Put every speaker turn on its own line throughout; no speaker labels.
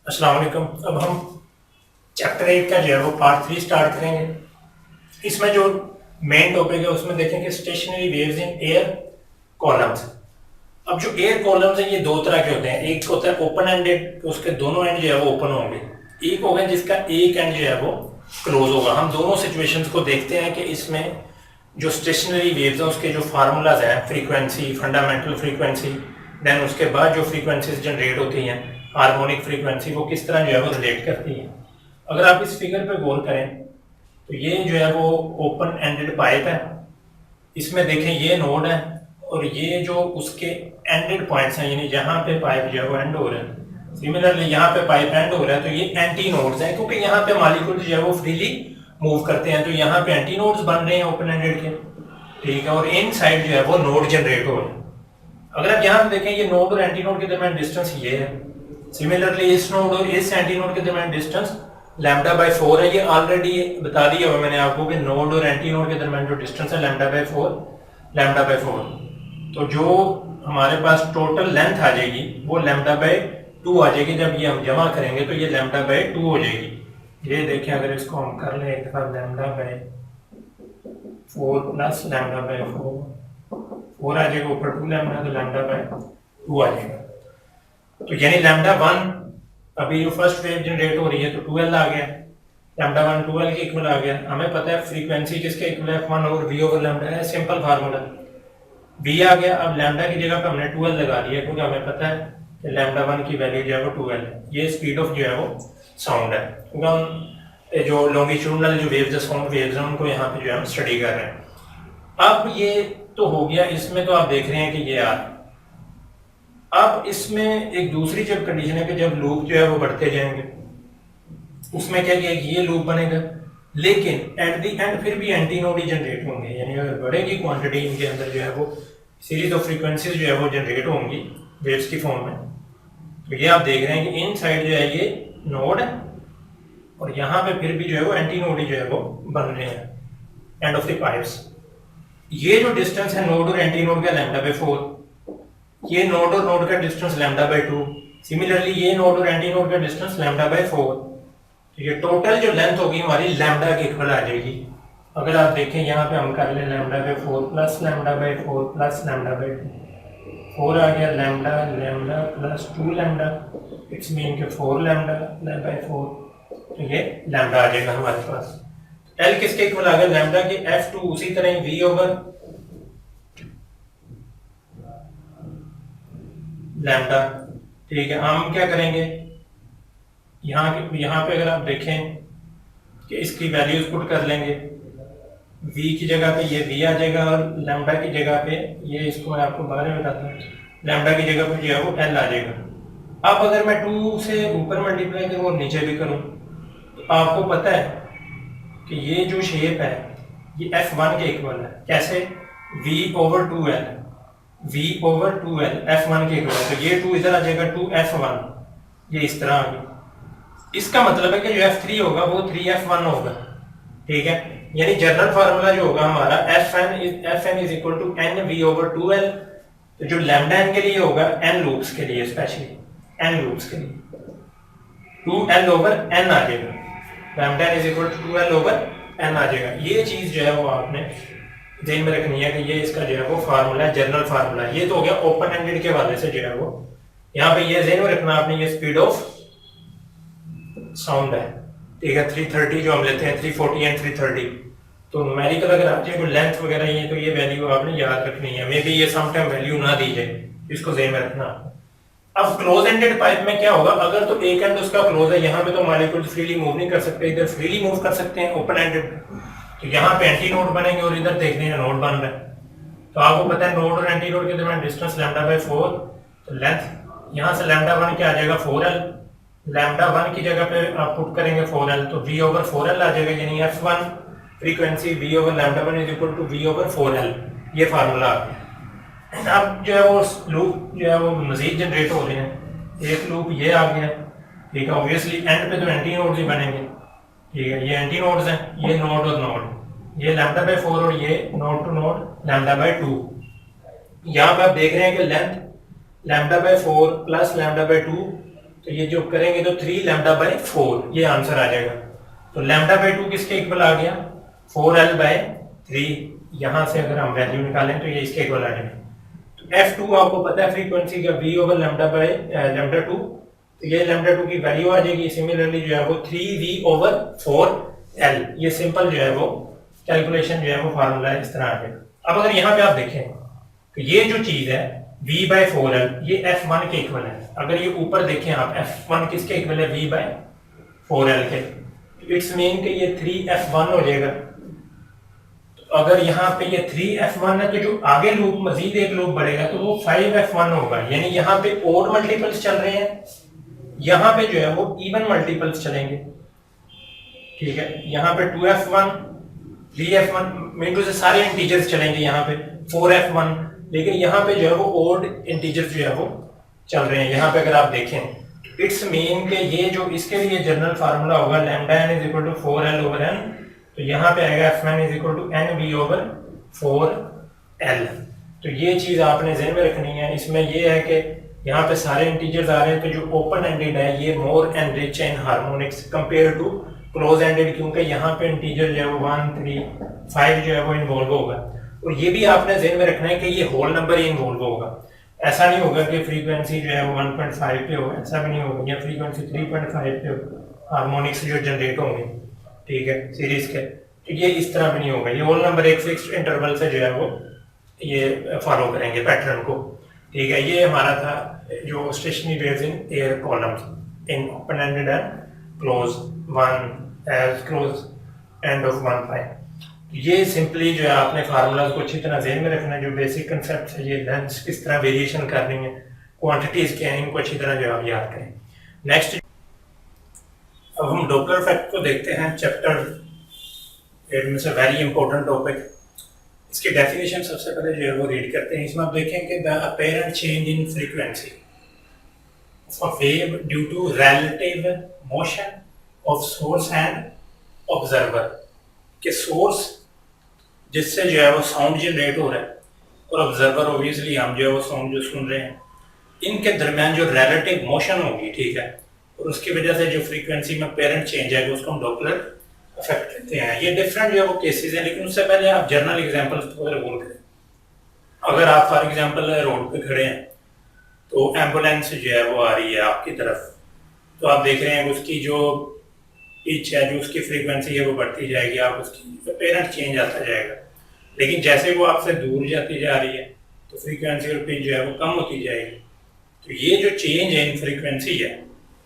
अस्सलाम वालेकुम। अब हम चैप्टर 8 का जो है वो पार्ट 3 स्टार्ट करेंगे। इसमें जो मेन टॉपिक है उसमें देखेंगे stationery waves in air columns. अब जो एयर कॉलम्स हैं ये दो तरह के होते हैं, एक होता है ओपन एंडेड, उसके दोनों एंड जो है वो ओपन होंगे, एक होगा जिसका एक एंड जो है वो क्लोज होगा। हम दोनों सिचुएशंस को देखते हैं कि इसमें जो स्टेशनरी वेव्स हैं उसके जो फार्मूलाज हैं, फ्रीक्वेंसी, फंडामेंटल फ्रीक्वेंसी, देन उसके बाद जो फ्रीक्वेंसीज जनरेट होती हैं हार्मोनिक फ्रीक्वेंसी, वो किस तरह जो है वो रिलेट करती है। अगर आप इस फिगर पे गौर करें तो ये जो है वो ओपन एंडेड पाइप है। इसमें देखें ये नोड है और ये जो उसके एंडेड पॉइंट्स हैं, यानी जहाँ पे पाइप जो है वो एंड हो रहा है, सिमिलरली यहाँ पे पाइप एंड हो रहा है, तो ये एंटी नोड्स हैं क्योंकि यहाँ पे मॉलिक्यूल जो है वो फ्रीली मूव करते हैं, तो यहाँ पे एंटी नोड्स बन रहे हैं ओपन एंडेड के, ठीक है। और इन साइड जो है वो नोड जनरेट हो रहे हैं। अगर आप यहाँ पे देखें ये नोड और एंटी नोड के दरमियान डिस्टेंस ये है, सिमिलरली इस नोड और इस एंटी नोड के दरमियान डिस्टेंस लैम्डा बाय 4 है। ये ऑलरेडी बता दिया हुआ मैंने आपको कि नोड और एंटी नोड के दरमियान जो डिस्टेंस है लैम्डा बाय 4, लैम्डा बाय 4। तो जो हमारे पास टोटल लेंथ आ जाएगी वो लैम्डा बाय 2 आ जाएगी। जब ये हम जमा करेंगे तो ये लैम्डा बाय 2 हो जाएगी। ये देखें अगर इसको हम कर लें एक दफा, lambda by 4 plus lambda by 4 आ जाएगा, ऊपर 2 लैम्डा, तो लैम्डा बाय 2 आ जाएगा। तो यानी लैम्डा 1 अभी जो फर्स्ट वेव जनरेट हो रही है तो 2L आ गया, लैम्डा 1 2L के इक्वल आ गया। हमें पता है फ्रीक्वेंसी किसके इक्वल है, F1 over V over lambda है, सिंपल फार्मूला। V आ गया, अब लैम्डा की जगह पे हमने 2L लगा दिया क्योंकि हमें पता है कि लैम्डा 1 की वैल्यू जो है वो 2L है। ये स्पीड ऑफ जो है वो साउंड है, क्योंकि हम जो लॉन्गिट्यूडनल जो वेव्स है, साउंड वेव्स हैं, उनको यहाँ पे जो है हम स्टडी कर रहे हैं। अब ये तो हो गया, इसमें तो आप देख रहे हैं कि ये आ, अब इसमें एक दूसरी जब कंडीशन है कि जब लूप जो है वो बढ़ते जाएंगे, उसमें क्या किया, ये लूप बनेगा, लेकिन एट द एंड फिर भी एंटी नोड ही जनरेट होंगे। यानी अगर बढ़ेगी क्वांटिटी, इनके अंदर जो है वो सीरीज ऑफ फ्रीक्वेंसीज जो है वो जनरेट होंगी वेव्स की फॉर्म में। तो ये आप देख रहे हैं कि इन साइड जो है ये नोड है और यहाँ पे फिर भी जो है वो एंटी नोड ही जो है वो बन रहे हैं एंड ऑफ द पाइप्स। ये जो डिस्टेंस है नोड और एंटी नोड का लैम्डा बाय 4, ये नोड और नोड का डिस्टेंस लैम्डा बाय 2, सिमिलरली ये नोड और एंटी नोड का डिस्टेंस लैम्डा बाय 4। तो ये टोटल जो लेंथ होगी हमारी लैम्डा के इक्वल आ जाएगी। अगर आप देखें यहाँ पे हम कर ले lambda by 4 plus lambda by 4 plus lambda by 2, 4 आ गया, lambda lambda plus 2 lambda, it's mean के 4 लैम्डा बाय 4। तो ये लैम्डा आ जाएगा हमारे पास। एल किसके इक्वल आ गया, लैम्डा के F2, उसी तरह ही V ओवर लैम्डा, ठीक है। हम क्या करेंगे, यहाँ पे अगर आप देखें कि इसकी वैल्यूज पुट कर लेंगे, V की जगह पे ये V आ जाएगा और लैम्डा की जगह पे ये, इसको मैं आपको बाद में बताता हूँ, लैम्डा की जगह पे जो है वो L आ जाएगा। अब अगर मैं 2 से ऊपर मल्टीप्लाई करूँ और नीचे भी करूँ तो आपको पता है कि ये जो शेप है ये F1 के इक्वल है। कैसे, V over 2L, V over 2L F1 के इक्वल है। तो ये 2 इधर आ जाएगा, 2F1, ये इस तरह आ गया। इसका मतलब है कि जो F3 होगा वो 3F1 होगा, ठीक है। यानी जनरल फार्मूला जो होगा हमारा Fn is equal to N V over 2L। तो जो लैम्डा n के लिए होगा, n लूप्स के लिए, स्पेशली n लूप्स के लिए 2L ओवर n आ जाएगा, lambda n is equal to 2L over n आ जाएगा। ये चीज जो है वो आपने ध्यान में रखनी है कि ये इसका जो है वो फार्मूला है, जनरल फार्मूला। ये तो हो गया ओपन एंडेड के वाले से जो है वो, यहाँ पे ये ध्यान में रखना आपने, ये स्पीड ऑफ साउंड है, ठीक है। 330 जो हम लेते हैं, 340 एंड 330, तो न्यूमेरिकल अगर आप चाहिए लेंथ वगैरह ये, तो ये वैल्यू आपने याद रखनी है। मे बी ये समटाइम वैल्यू ना दी जाए, इसको ध्यान में रखना। अब क्लोज एंडेड पाइप में क्या होगा, अगर तो एक एंड उसका क्लोज है, यहाँ पे तो मॉलिक्यूल फ्रीली मूव नहीं कर सकते, इधर फ्रीली मूव कर सकते हैं ओपन एंडेड, तो यहाँ पे एंटी नोड बनेंगे और इधर देखते हैं नोड बन रहा है। तो आपको पता है नोड और एंटी नोड के दरमियान डिस्टेंस लैम्डा बाय 4, तो लेंथ यहाँ से लैम्डा 1 क्या आ जाएगा, 4L। लैम्डा 1 की जगह पे आप पुट करेंगे 4L, तो V ओवर 4L आ जाएगा, यानी F1 frequency V over lambda 1 is equal to V over 4L। ये फार्मूला आ गया। अब जो है वो लूप जो है वो मजीद जनरेट हो रहे हैं। एक लूप ये आ गया, ठीक है। ऑब्वियसली एंड पे तो एंटी नोड्स ही बनेंगे, ठीक है। ये एंटी नोड्स हैं, ये नोड और नोड, ये लैम्डा बाय 4 और ये node to node lambda by 2। यहाँ पे आप देख रहे हैं कि length lambda by 4 plus lambda by 2, तो ये जो करेंगे तो 3 लैम्डा बाय 4 ये आंसर आ जाएगा। तो लैम्डा बाय 2 किसके इक्वल आ गया, 4l बाय 3। यहां से अगर हम वैल्यू निकालें तो ये इसके इक्वल आ जाएगा। तो f2 आपको पता है फ्रीक्वेंसी का v over lambda by lambda 2, तो ये लैम्डा 2 की वैल्यू आ जाएगी। सिमिलरली जो है वो 3v ओवर 4l, ये सिंपल जो है वो कैलकुलेशन जो है वो फार्मूला इस तरह आ जाएगा। अब अगर यहाँ पे आप देखें तो ये जो चीज है v बाय 4l ये f1 के इक्वल है। अगर ये ऊपर देखें आप f1 किसके इक्वल है, v बाय 4l के, तो इट्स मीन कि ये 3f1 हो जाएगा। तो अगर यहाँ पे ये 3f1 है तो जो आगे लूप मजीद एक लूप बढ़ेगा तो वो 5f1 होगा, यानी यहाँ पे ओड मल्टीपल्स चल रहे हैं, यहाँ पे जो है वो इवन मल्टीपल्स चलेंगे। ठीक है, यहाँ पे 2f1 3f1 मीन से सारे इंटीजर्स चलेंगे, यहाँ पे 4f1, लेकिन यहाँ पे जो है वो ओड इंटीजर्स जो है वो चल रहे हैं। यहाँ पे अगर आप देखें इट्स मीन के ये जो इसके लिए जनरल फार्मूला होगा lambda n is equal to 4l over n, तो यहाँ पे आएगा f1 is equal to nv over 4l। तो ये चीज आपने ध्यान में रखनी है। इसमें ये है कि यहाँ पे सारे इंटीजर्स आ रहे हैं, तो जो ओपन एंडेड है ये more enrich in harmonics compare to close ended, क्योंकि यहाँ पे इंटीजर जो है वो 1 3 5 जो है वो इन्वॉल्व होगा। और ये भी आपने ध्यान में रखना है कि ये होल नंबर ही इन्वॉल्व होगा। ऐसा नहीं होगा कि फ्रीक्वेंसी जो है वो 1.5 पे हो, ऐसा भी नहीं होगा, या फ्रीक्वेंसी 3.5 पे हो हार्मोनिक्स जो जनरेट होंगे, ठीक है, सीरीज के, तो ये इस तरह भी नहीं होगा। ये होल नंबर एक फिक्स्ड इंटरवल से जो है वो ये फॉलो करेंगे पैटर्न को। ठीक है, ये हमारा था जो stationary waves in air columns in open ended and close one as close end of one pi. ये सिंपली जो है आपने फार्मूलाज को अच्छी तरह ध्यान में रखना है। जो बेसिक कंसेप्ट है, ये लेंस किस तरह वेरिएशन करनी है, क्वांटिटीज क्या है, इनको अच्छी तरह जो आप याद करें। नेक्स्ट अब हम डॉपलर इफेक्ट को देखते हैं, चैप्टर 8 में से वेरी इंपॉर्टेंट टॉपिक। इसकी डेफिनेशन सबसे पहले जो है वो रीड करते हैं। इसमें आप देखें कि the apparent change in frequency of wave due to relative motion of source and observer, कि सोर्स जिससे जो है वो साउंड जनरेट हो रहा है और ऑब्जर्वर ऑब्वियसली हम जो है वो साउंड जो सुन रहे हैं, इनके दरमियान जो रिलेटिव मोशन होगी, ठीक है, और उसकी वजह से जो फ्रीक्वेंसी में पेरेंट चेंज है उसको हम डॉपलर इफेक्ट कहते हैं। ये डिफरेंट जो है वो केसेस हैं, लेकिन उससे पहले आप जर्नल एग्जांपल्स को बोल करें। अगर आप फॉर एग्जांपल रोड पे खड़े हैं तो एम्बुलेंस जो है वो आ रही है आपकी तरफ, तो आप देख रहे हैं उसकी जो पिच है, जो उसकी फ्रीक्वेंसी है वो बढ़ती जाएगी, आप उसकी पेरेंट चेंज आता जाएगा। लेकिन जैसे वो आपसे दूर जाती जा रही है तो फ्रीक्वेंसी और पिच जो है वो कम होती जाएगी। तो ये जो चेंज है इन फ्रीक्वेंसी है,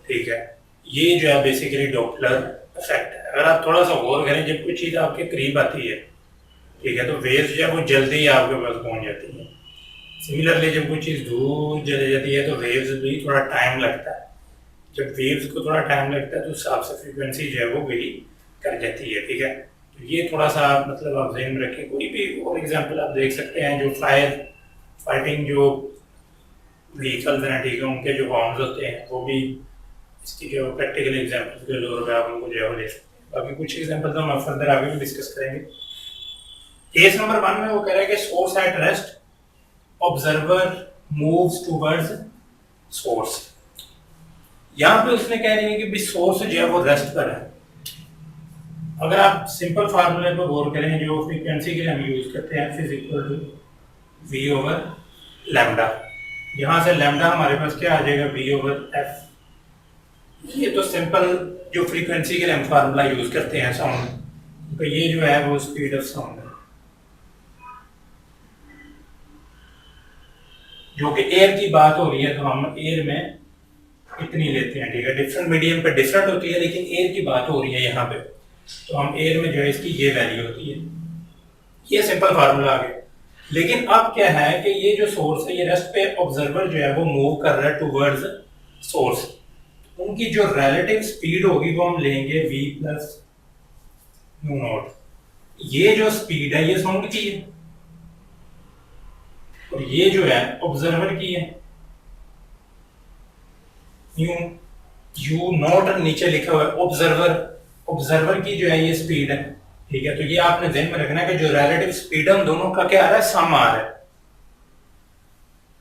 ठीक है, ये जो है बेसिकली डॉपलर इफेक्ट है। अगर आप थोड़ा सा गौर करें, जब कोई चीज़ आपके करीब आती है, ठीक है, तो वेव्स जो है वो जल्दी ही आपके पास पहुंच जाती है। सिमिलरली जब कोई चीज़ दूर चली जाती है तो वेव्स भी थोड़ा टाइम लगता है। जब वेव्स को थोड़ा टाइम लगता है तो उस हिसाब से फ्रीक्वेंसी जो है वो वेरी कर जाती है, ठीक है। तो ये थोड़ा सा मतलब आप ध्यान में रखें। कोई भी और एग्जांपल आप देख सकते हैं, जो फाइटिंग जो व्हीकल्स हैं, ठीक है, उनके जो हॉर्न्स होते हैं वो भी इसकी जो प्रैक्टिकल एग्जांपल्स के तौर पे आप उनको जो है ले सकते हैं। बाकी कुछ एग्जांपल्स हम फर्दर आगे भी डिस्कस करेंगे। केस नंबर 1 में वो कह रहा है कि source at rest, observer moves towards source. यहाँ पे उसने कह रही है कि भी सोर्स जो है वो रेस्ट पर है। अगर आप सिंपल फार्मूले पर गौर करें जो फ्रीक्वेंसी के लिए हम यूज करते हैं, F is equal to V over lambda. यहाँ से लैम्डा हमारे पास क्या आ जाएगा, V ओवर F। ये तो सिंपल जो फ्रीक्वेंसी के लिए हम फार्मूला यूज करते हैं साउंड, तो ये जो है वो स्पीड ऑफ साउंड है, जो कि एयर की बात हो रही है तो हम एयर में इतनी लेते हैं, ठीक है। डिफरेंट मीडियम पे डिफरेंट होती है, लेकिन एयर की बात हो रही है यहाँ पे, तो हम एयर में जो है इसकी ये वैल्यू होती है। ये सिंपल फार्मूला आ गया। लेकिन अब क्या है कि ये जो सोर्स है, ये रेस्ट पे ऑब्जर्वर जो है वो मूव कर रहा है टुवर्ड्स सोर्स। उनकी जो रिलेटिव स्पीड होगी वो हम लेंगे v प्लस म्यू नॉट। ये जो स्पीड है ये साउंड की है और ये जो है ऑब्जर्वर की है। यू नॉट नीचे लिखा हुआ है ऑब्जर्वर की जो है ये स्पीड है, ठीक है। तो ये आपने ध्यान में रखना है कि जो रिलेटिव स्पीड है उन दोनों का क्या आ रहा है, सम आ रहा है।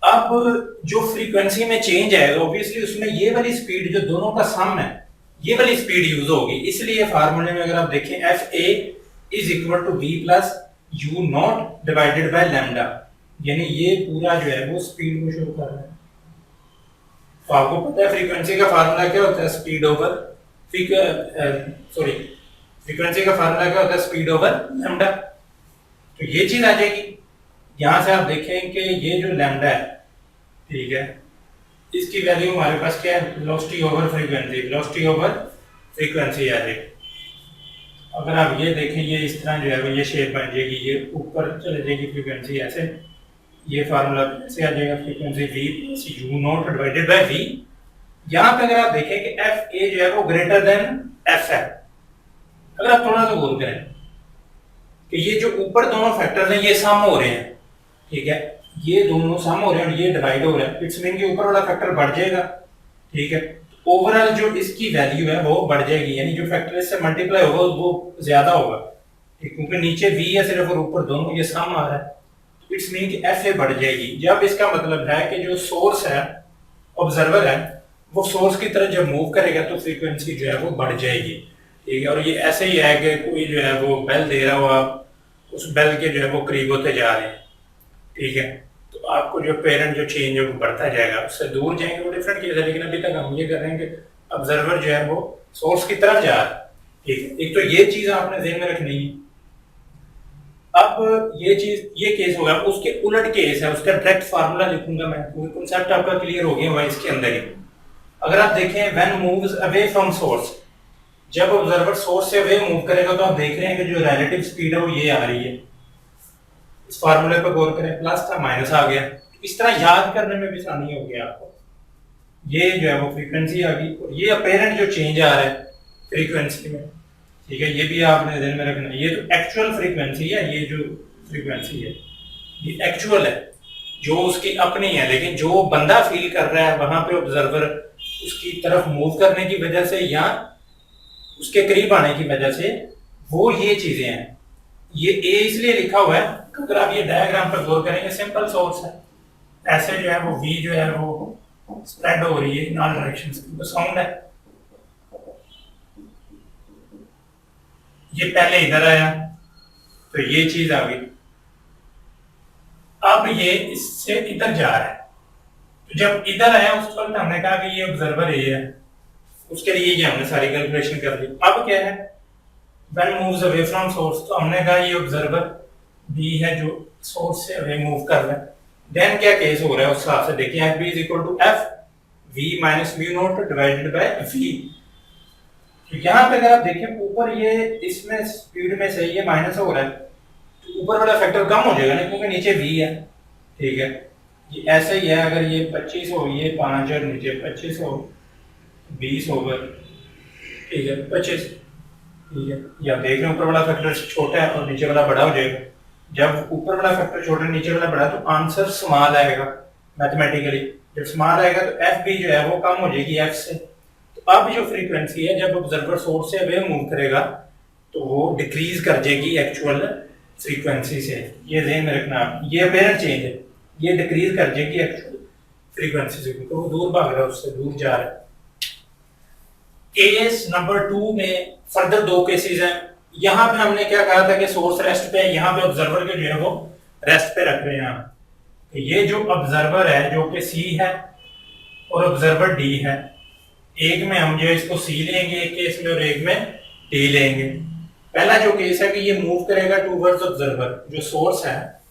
अब जो फ्रीक्वेंसी में चेंज आएगा ऑब्वियसली उसमें ये वाली स्पीड जो दोनों का सम है ये वाली स्पीड यूज होगी, इसलिए फार्मूले में अगर आप देखें F A is equal to B plus U not divided by lambda, यानी ये पूरा जो है वो स्पीड को शो कर रहा है। तो आपको पता है फ्रीक्वेंसी का फार्मूला क्या होता है, स्पीड ओवर फ्रीक्वेंसी का फार्मूला क्या होता है, स्पीड ओवर लैम्डा। तो ये चीज आ जाएगी। यहां से आप देखें कि ये जो लैम्डा है, ठीक है, इसकी वैल्यू हमारे पास क्या है, velocity over frequency, velocity over frequency आ जाएगी। अगर आप ये देखें ये इस तरह जो है वो ये शेप बन जाएगी, ये ऊपर चले जाएगी फ्रीक्वेंसी ऐसे, ये फार्मूला ऐसे आ जाएगा frequency v plus U not divided bye v। यहां पे अगर आप देखें कि एफ ए जो है वो ग्रेटर देन एफ है, अगर आप थोड़ा सा गौर करें कि ये जो ऊपर दोनों फैक्टर्स हैं ये सम हो रहे हैं, ठीक है, ये दोनों सम हो रहे हैं और ये डिवाइड हो रहा है, इट्स मीन कि ऊपर वाला फैक्टर बढ़ जाएगा, ठीक है, ओवरऑल जो इसकी वैल्यू है वो बढ़ जाएगी, यानी जो फैक्टर इससे मल्टीप्लाई होगा वो ज्यादा होगा, ठीक, क्योंकि नीचे v है सिर्फ और ऊपर दोनों ये सम आ रहा है, इट्स मीन कि एफ ए बढ़ जाएगी। जब इसका मतलब है कि जो सोर्स है, ऑब्जर्वर है, वो सोर्स की तरफ जब मूव करेगा तो फ्रीक्वेंसी जो है वो बढ़ जाएगी, ठीक है। और ये ऐसे ही है कि कोई जो है वो बेल दे रहा हो, आप उस बेल के जो है वो करीब होते जा रहे हैं, ठीक है, तो आपको जो पेरेंट जो चेंज है वो बढ़ता जाएगा, उससे दूर जाएंगे वो डिफरेंट केस है, लेकिन अभी तक हम ये कर रहे हैं कि ऑब्जर्वर जो है वो सोर्स की तरफ जा रहा है, ठीक है। एक तो ये चीज आपने ध्यान में रखनी है। अब ये चीज ये केस होगा, उसके उलट केस है, उसका डायरेक्ट फार्मूला लिखूंगा मैं, पूरी कॉन्सेप्ट आपका क्लियर हो गया होगा इसके अंदर ही। अगर आप देखें when moves away from source, जब ऑब्जर्वर सोर्स से अवे मूव करेगा तो आप देख रहे हैं कि जो रिलेटिव स्पीड है वो ये आ रही है। इस फार्मूले पर गौर करें, प्लस था माइनस आ गया, इस तरह याद करने में भी आसानी होगी आपको। ये जो है वो फ्रीक्वेंसी आ गई और ये अपेरेंट जो चेंज आ रहा है फ्रीक्वेंसी में, ठीक है, ये भी आपने ध्यान में रखना है। ये तो एक्चुअल फ्रीक्वेंसी है, ये जो फ्रीक्वेंसी है ये एक्चुअल है, जो उसकी अपनी है, लेकिन जो बंदा फील कर रहा है वहां पे ऑब्जर्वर उसकी तरफ मूव करने की वजह से या उसके करीब आने की वजह से वो ये चीजें हैं। ये ए इसलिए लिखा हुआ है, अगर आप ये डायग्राम पर गौर करेंगे सिंपल सोर्स है, ऐसे जो है वो v जो है वो स्प्रेड हो रही है इन ऑल डायरेक्शंस, तो साउंड है, ये पहले इधर आया तो ये चीज आ गई, अब ये इससे इधर जा रहा है, तो जब इधर आया उस वक्त हमने कहा कि ये ऑब्जर्वर ए है, उसके लिए ये हमने सारी कैलकुलेशन कर दी। अब क्या है, when moves away from source, तो हमने कहा ये ऑब्जर्वर बी है जो सोर्स से अवे मूव कर रहा है। देन क्या केस हो रहा है उस हिसाब से देखिए, F B is equal to F V minus mu not divided by V. तो यहाँ पे अगर आप देखें ऊपर ये इसमें स्पीड में से ये माइनस हो रहा है, तो ऊपर वाला फैक्टर कम हो जाएगा ना, क्योंकि नीचे v है, ठीक है, ये ऐसे ही है। अगर ये 25 हो, ये 5 और नीचे 25 हो, 20 होगा, ठीक है, 25, ठीक है, या देख रहे हैं ऊपर वाला फैक्टर छोटा है और नीचे वाला बड़ा हो जाएगा। जब ऊपर वाला फैक्टर छोटा है नीचे वाला बड़ा तो आंसर स्मॉल आएगा मैथमेटिकली। जब स्मॉल आएगा तो एफ बी जो है वो कम हो जाएगी एफ से। तो अब जो फ्रीक्वेंसी है जब ऑब्जर्वर सोर्स से अवे मूव करेगा तो वो डिक्रीज कर जाएगी एक्चुअल फ्रीक्वेंसी से, ये ध्यान में रखना। ये अपेरेंट चेंज है, ये डिक्रीज कर जाएगी एक्चुअल फ्रीक्वेंसी से, क्योंकि वो दूर भाग रहा है, उससे दूर जा रहा है। केस नंबर 2 में फर्दर 2 केसेस हैं। यहां पे हमने क्या कहा था कि सोर्स रेस्ट पे है, यहाँ पे ऑब्जर्वर के जो है वो रेस्ट पे रख रहे हैं हम। तो ये जो ऑब्जर्वर है जो कि सी है और ऑब्जर्वर डी है, एक में हम जो है इसको सी लेंगे एक केस में और एक में डी लेंगे। पहला जो केस है कि ये मूव करेगा टूवर्ड्स ऑब्जर्वर, जो सोर्स है,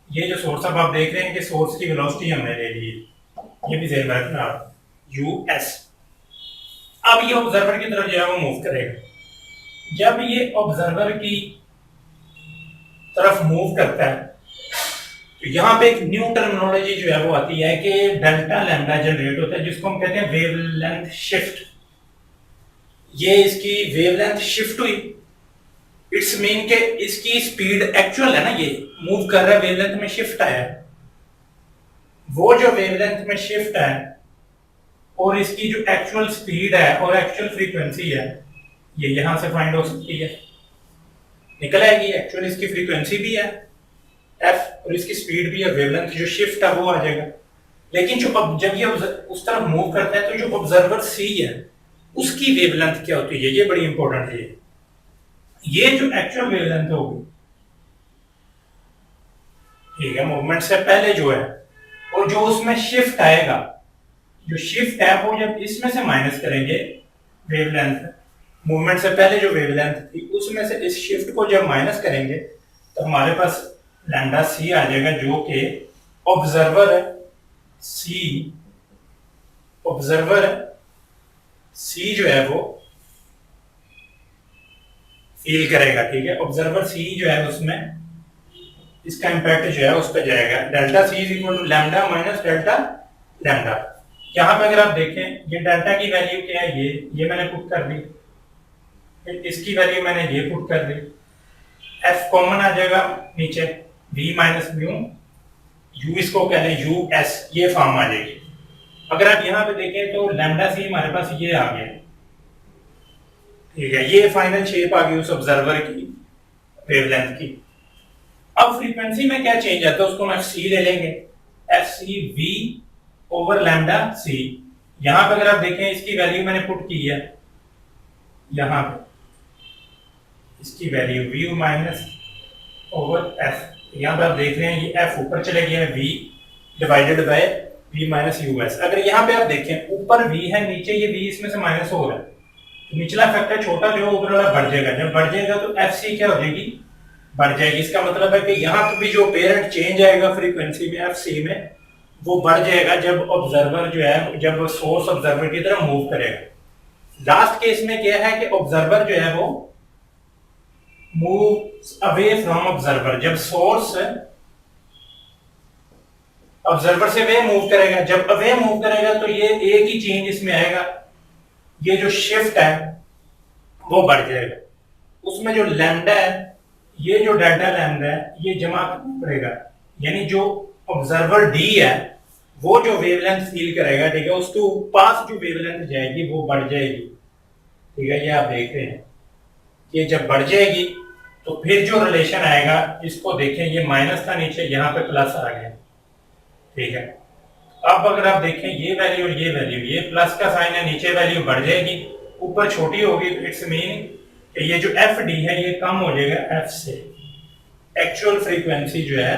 ये जो सोर्स अब आप देख रहे हैं कि सोर्स की वेलोसिटी हमने ले ली है, ये भी ध्यान में रखना यू एस। अब ये ऑब्जर्वर की तरफ जो है वो मूव करेगा। जब ये ऑब्जर्वर की तरफ मूव करता है तो यहाँ पे एक न्यू टर्मिनोलॉजी जो है वो आती है कि डेल्टा लैम्डा जनरेट होता है, जिसको हम कहते हैं वेवलेंथ शिफ्ट। ये इसकी वेवलेंथ शिफ्ट हुई, इट्स मीन के इसकी स्पीड एक्चुअल है ना, ये मूव कर रहा है, वेवलेंथ में शिफ्ट आया है। वो जो वेवलेंथ में शिफ्ट है और इसकी जो एक्चुअल स्पीड है और एक्चुअल फ्रीक्वेंसी है, ये यहां से फाइंड हो सकती है, निकल आएगी। एक्चुअली इसकी फ्रीक्वेंसी भी है f और इसकी स्पीड भी है, वेवलेंथ जो शिफ्ट है वो आ जाएगा। लेकिन जो अब जब ये उस तरफ मूव करता है तो जो ऑब्जर्वर सी है उसकी वेवलेंथ क्या होती है, ये बड़ी इंपॉर्टेंट है। ये जो एक्चुअल वेवलेंथ होगी, ठीक है, मूवमेंट से पहले जो है, और जो उसमें शिफ्ट आएगा, जो शिफ्ट है वो जब इसमें से माइनस करेंगे वेवलेंथ, मूवमेंट से पहले जो वेवलेंथ थी उसमें से इस शिफ्ट को जब माइनस करेंगे तो हमारे पास लैम्डा सी आ जाएगा, जो कि ऑब्जर्वर है सी, ऑब्जर्वर सी जो है वो फील करेगा, ठीक है। ऑब्जर्वर सी जो है उसमें इसका इंपैक्ट जो है उस पर जाएगा। Delta C is equal to lambda minus delta lambda. यहाँ पे अगर आप देखें ये डेल्टा की वैल्यू क्या है, ये मैंने पुट कर दी, इसकी वैल्यू मैंने ये पुट कर दी, एफ कॉमन आ जाएगा नीचे, v माइनस म्यू, u इसको कह लें यू एस, ये फॉर्म आ जाएगी। अगर आप यहाँ पे देखें तो लैम्डा सी हमारे पास ये आ गया, ठीक है, ये फाइनल शेप आ गई उस ऑब्जर्वर की वेवलेंथ की। अब फ्रीक्वेंसी में क्या चेंज आता है उसको हम fc ले लेंगे, fc v ओवर लैम्डा सी। यहां पे अगर आप देखें इसकी वैल्यू मैंने पुट की है, यहां पे इसकी value v minus over f, यहां पे आप देख रहे हैं ये f ऊपर चले गया है, v divided by v minus us। अगर यहां पे आप देखें ऊपर v है, नीचे ये v इसमें से माइनस हो रहा है, तो निचला फैक्टर छोटा जो ऊपर वाला बढ़ जाएगा, जब बढ़ जाएगा तो fc क्या हो जाएगी, बढ़ जाएगी। इसका मतलब है कि यहाँ पे भी जो पेरेंट चेंज आएगा फ्रीक्वेंसी में fc में वो बढ़ जाएगा जब ऑब्जर्वर जो है, जब सोर्स ऑब्जर्वर की तरफ मूव करेगा। लास्ट केस में क्या है कि ऑब्जर्वर जो है वो मूव अवे फ्रॉम ऑब्जर्वर, जब सोर्स ऑब्जर्वर से वे मूव करेगा, जब अवे मूव करेगा तो ये एक ही चेंज इसमें आएगा, ये जो शिफ्ट है वो बढ़ जाएगा। उसमें जो लैम्डा है, ये जो डेल्टा लैम्डा है ये जमा करना पड़ेगा, यानी जो ऑब्जर्वर डी है वो जो वेवलेंथ फील करेगा, ठीक है, उसके पास जो वेवलेंथ जाएगी वो बढ़ जाएगी, ठीक है। ये आप देख रहे हैं ये जब बढ़ जाएगी तो फिर जो रिलेशन आएगा, इसको देखें, ये माइनस था नीचे, यहाँ पे प्लस आ गया, ठीक है। अब अगर आप देखें ये वैल्यू और ये वैल्यू, ये प्लस का साइन है, नीचे वैल्यू बढ़ जाएगी, ऊपर छोटी होगी, तो इट्स मीन ये जो एफ डी है ये कम हो जाएगा एफ से, एक्चुअल फ्रीक्वेंसी जो है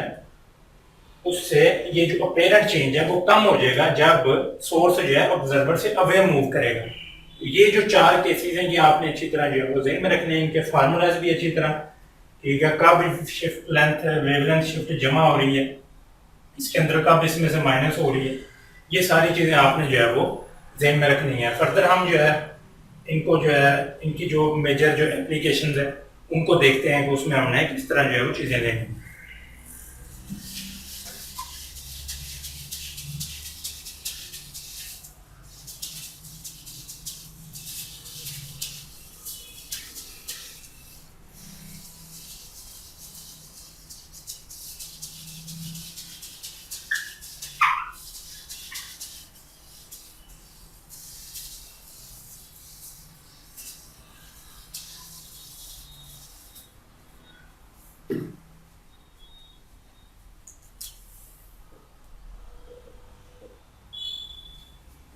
उससे ये जो अपेरेंट चेंज है वो कम हो जाएगा जब सोर्स जो है ऑब्जर्वर से अवे मूव करेगा। तो ये जो चार केसेस हैं ये आपने अच्छी तरह जो है वो ज़हन में रखने हैं, इनके फार्मूलाज भी अच्छी तरह, ठीक है। कब शिफ्ट लेंथ वेवलेंथ शिफ्ट जमा हो रही है, इसके अंदर कब इसमें से माइनस हो रही है, ये सारी चीज़ें आपने जो है वो ज़हन में रखनी है। फर्दर हम जो है इनको जो है इनकी जो मेजर जो एप्लीकेशंस है उनको देखते हैं कि उसमें हमने किस तरह जो है वो चीज़ें लेनी।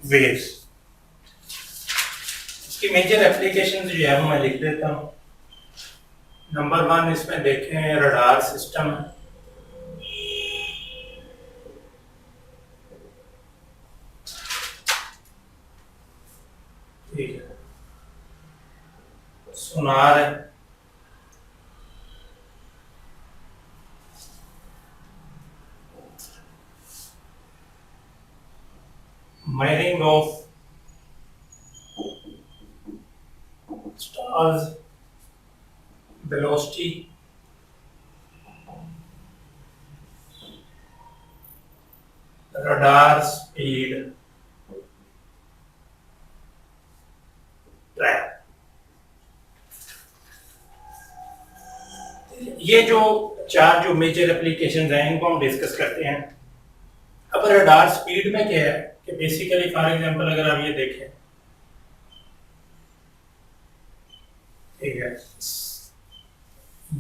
वेव्स, इसकी मेजर एप्लीकेशन जो है मैं लिख देता हूँ। नंबर 1 इसमें देखें रडार सिस्टम, ठीक है, सोनार है, measuring of stars velocity, radar speed, track। ये जो चार जो मेजर एप्लीकेशंस हैं इनको हम डिस्कस करते हैं। अब रडार स्पीड में क्या है कि बेसिकली फॉर एग्जांपल अगर आप ये देखें, ठीक है,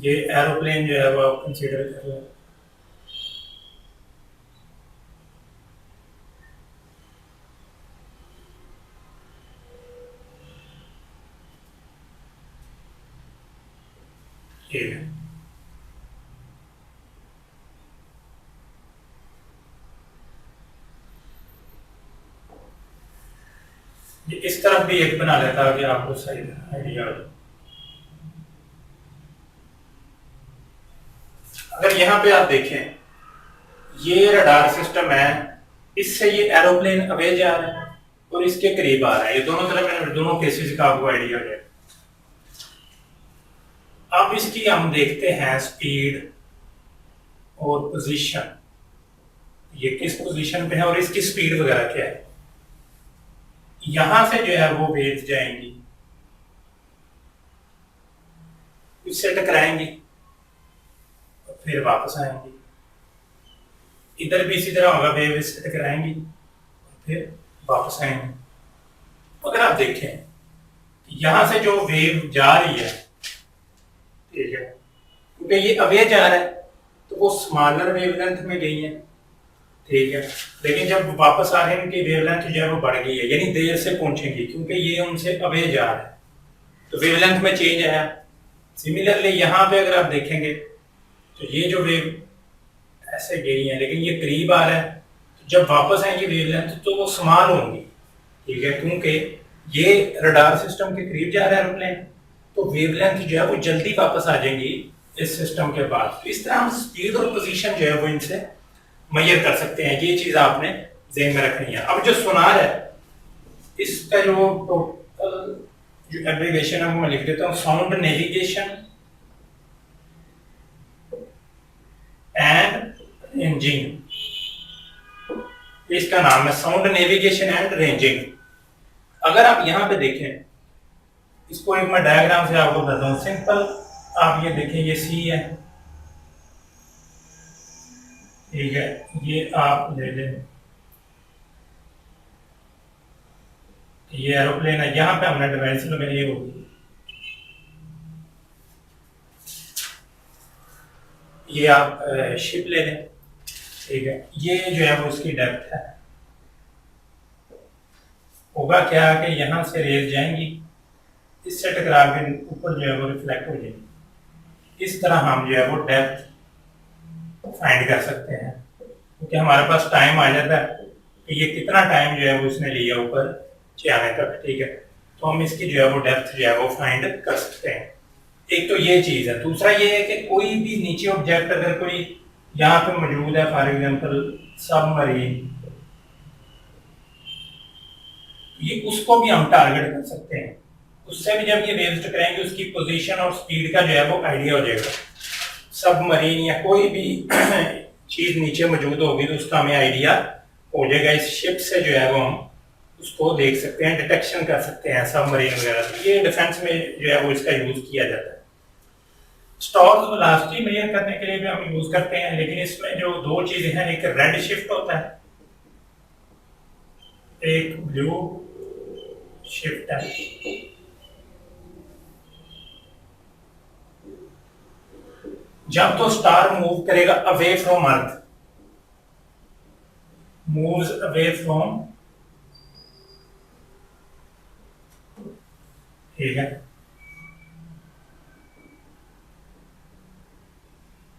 ये एरोप्लेन जो है वो आप कंसीडर कर लें, ठीक है, ये इस तरफ भी एक बना लेता है कि आपको सही आइडिया हो। अगर यहाँ पे आप देखें, ये रडार सिस्टम है, इससे ये एरोप्लेन अवे जा रहा है और इसके करीब आ रहा है। ये दोनों तरफ, मैंने दोनों केसेस का आपको आइडिया हो जाए। अब इसकी हम देखते हैं स्पीड और पोजीशन, ये किस पोजीशन पे है और इसकी स्पीड वगैरह क्या है। यहां से जो है वो वेव्स जाएंगी, इससे टकराएंगी और फिर वापस आएंगी। इधर भी इसी तरह होगा, वेव इससे टकराएंगी और फिर वापस आएंगे। अगर आप देखें, यहां से जो वेव जा रही है, ठीक है, क्योंकि ये अवे जा रहा है तो वो स्मॉलर वेवलेंथ में गई है, ठीक है, लेकिन जब वापस आ रहे हैं इनकी वेवलेंथ जो है वो बढ़ गई है, यानी देर से पहुंचेंगी क्योंकि ये उनसे अवे जा रहा है, तो वेवलेंथ में चेंज आया। सिमिलरली यहाँ पे अगर आप देखेंगे तो ये जो वेव ऐसे गई है लेकिन ये करीब आ रहा है, तो जब वापस आएंगी वेवलेंथ तो वो समान होंगी, ठीक है, क्योंकि ये रडार सिस्टम के करीब जा रहा है एरोप्लेन, तो वेवलेंथ जो है वो जल्दी वापस आ जाएंगी इस सिस्टम के बाद। तो इस तरह हम स्पीड और पोजीशन जो है वो इनसे मेजर कर सकते हैं। ये चीज आपने ज़हन में रखनी है। अब जो सोनार है, इसका जो जो एब्रिविएशन है वो मैं लिख देता हूँ, साउंड नेविगेशन एंड रेंजिंग, इसका नाम है साउंड नेविगेशन एंड रेंजिंग। अगर आप यहाँ पे देखें, इसको एक मैं डायग्राम से आपको बताता हूँ सिंपल। आप ये देखें, ये सी है, ठीक है, ये आप ले लें, ये एरोप्लेन है, यहाँ पे हमने डिवाइस लगाई होगी, ये आप शिप ले लें, ठीक है, ये जो है वो इसकी डेप्थ है। होगा क्या कि यहाँ से रेज जाएंगी, इससे टकरा के ऊपर जो है वो रिफ्लेक्ट हो जाएगी। इस तरह हम जो है वो डेप्थ फाइंड कर सकते हैं, क्योंकि हमारे पास टाइम आ जाता है कि ये कितना टाइम जो है वो इसने लिया ऊपर जाने तक, ठीक है, तो हम इसकी जो है वो डेप्थ जो है वो फाइंड कर सकते हैं। एक तो ये चीज है। दूसरा ये है कि कोई भी नीचे ऑब्जेक्ट अगर कोई यहाँ पे मौजूद है, फॉर एग्जांपल सबमरीन, ये उसको भी हम टारगेट कर सकते हैं। उससे भी जब ये वेव्स टकराएंगे उसकी पोजीशन और स्पीड का जो है वो आइडिया हो जाएगा। सबमरीन या कोई भी चीज नीचे मौजूद होगी तो उसका हमें आइडिया हो जाएगा। इस शिप से जो है वो हम उसको देख सकते हैं, डिटेक्शन कर सकते हैं सबमरीन वगैरह। ये डिफेंस में जो है वो इसका यूज किया जाता है। स्टॉर्स वेलोसिटी मेजर करने के लिए भी हम यूज करते हैं, लेकिन इसमें जो दो चीजें हैं, एक रेड शिफ्ट होता है, एक ब्लू शिफ्ट है। जब तो स्टार मूव करेगा away from earth, moves away from, ठीक है,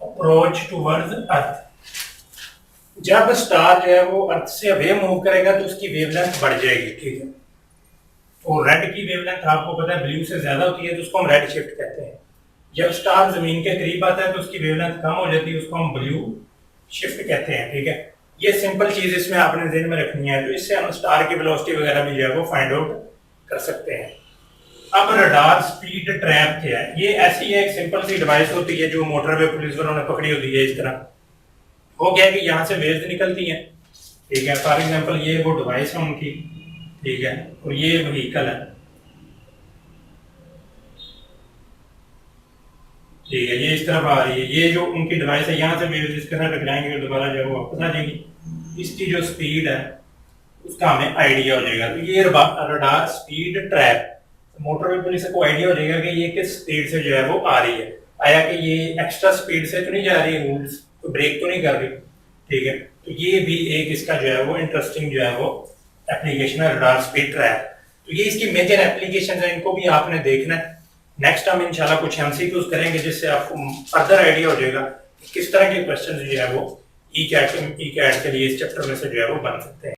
अप्रोच टूवर्ड्स अर्थ। जब स्टार जो है वो अर्थ से अवे मूव करेगा तो उसकी वेवलेंथ बढ़ जाएगी, ठीक है। तो रेड की वेवलेंथ आपको पता है ब्लू से ज्यादा होती है, तो उसको हम रेड शिफ्ट कहते हैं। जब स्टार जमीन के करीब आता है तो उसकी वेवलेंथ कम हो जाती है, उसको हम ब्लू शिफ्ट कहते हैं, ठीक है। ये सिंपल चीज इसमें आपने ध्यान में रखनी है, तो इससे हम स्टार की वेलोसिटी वगैरह भी जो है वो फाइंड आउट कर सकते हैं। अब रडार स्पीड ट्रैप क्या है? ये ऐसी एक सिंपल सी डिवाइस होती है जो मोटरवे पुलिस वालों ने पकड़ी होती है। इस तरह हो गया कि यहाँ से वेव्स निकलती हैं, ठीक है। फॉर एग्जांपल ये वो डिवाइस है उनकी, ठीक है, और ये व्हीकल है, ठीक है, ये इस तरफ आ रही है। ये जो उनकी डिवाइस है, यहाँ से वेव्स इस तरह टकराएंगे और दोबारा जो है वो वापस आ जाएगी। इसकी जो स्पीड है उसका हमें आइडिया हो जाएगा। तो ये radar speed trap, motorway police को आइडिया हो जाएगा कि ये किस स्पीड से जो है वो आ रही है। आया कि ये एक्स्ट्रा स्पीड से तो नहीं जा रही है, रूल्स तो ब्रेक तो नहीं कर रही, ठीक है। तो ये भी एक इसका जो है वो इंटरेस्टिंग जो है वो एप्लीकेशन है, रडार स्पीड ट्रैप। तो ये इसकी मेजर एप्लीकेशन है, इनको भी आपने देखना है। नेक्स्ट हम इंशाल्लाह कुछ एमसीक्यूज करेंगे जिससे आपको फर्दर आइडिया हो जाएगा कि किस तरह के क्वेश्चन जो है वो ई कैट के लिए इस चैप्टर में से जो है वो बन सकते हैं।